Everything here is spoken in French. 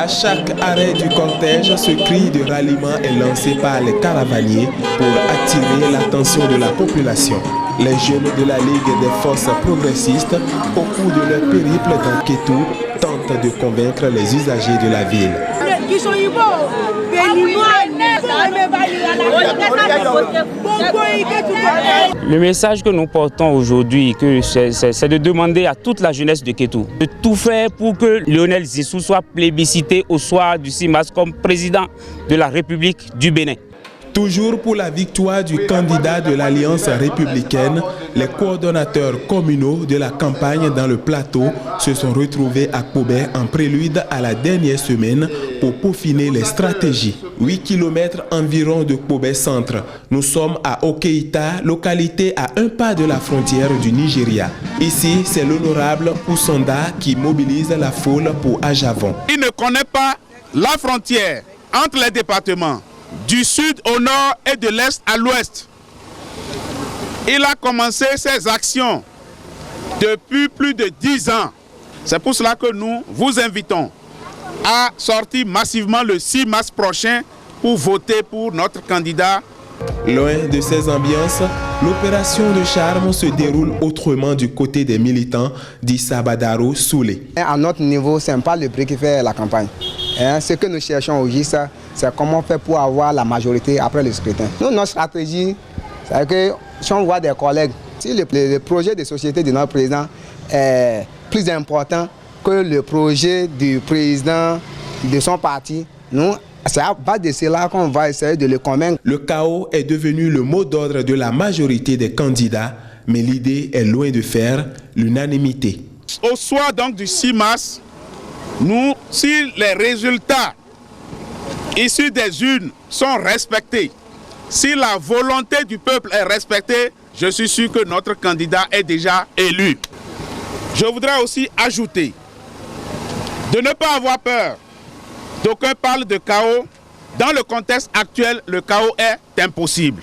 chaque arrêt du cortège, ce cri de ralliement est lancé par les caravaniers pour attirer l'attention de la population. Les jeunes de la Ligue des forces progressistes, au cours de leur périple dans Kétou, tentent de convaincre les usagers de la ville. Le message que nous portons aujourd'hui, c'est de demander à toute la jeunesse de Kétou de tout faire pour que Lionel Zinsou soit plébiscité au soir du 6 mars comme président de la République du Bénin. Toujours pour la victoire du candidat de l'Alliance républicaine, les coordonnateurs communaux de la campagne dans le plateau se sont retrouvés à Kpobé en prélude à la dernière semaine pour peaufiner les stratégies. 8 km environ de Kpobé centre. Nous sommes à Okeita, localité à un pas de la frontière du Nigeria. Ici, c'est l'honorable Ousanda qui mobilise la foule pour Ajavon. Il ne connaît pas la frontière entre les départements du sud au nord et de l'est à l'ouest. Il a commencé ses actions depuis plus de 10 ans. C'est pour cela que nous vous invitons à sortir massivement le 6 mars prochain pour voter pour notre candidat. Loin de ces ambiances, l'opération de charme se déroule autrement du côté des militants d'Issa Badaro Soulé. À notre niveau, ce n'est pas le prix qui fait la campagne. Ce que nous cherchons aujourd'hui, c'est comment faire pour avoir la majorité après le scrutin. Nous, notre stratégie, c'est que si on voit des collègues, si le projet de société de notre président est plus important que le projet du président de son parti, nous, c'est à base de cela qu'on va essayer de le convaincre. Le chaos est devenu le mot d'ordre de la majorité des candidats, mais l'idée est loin de faire l'unanimité. Au soir donc du 6 mars, nous, si les résultats issus des urnes sont respectés, si la volonté du peuple est respectée, je suis sûr que notre candidat est déjà élu. Je voudrais aussi ajouter de ne pas avoir peur. D'aucuns parlent de chaos. Dans le contexte actuel, le chaos est impossible.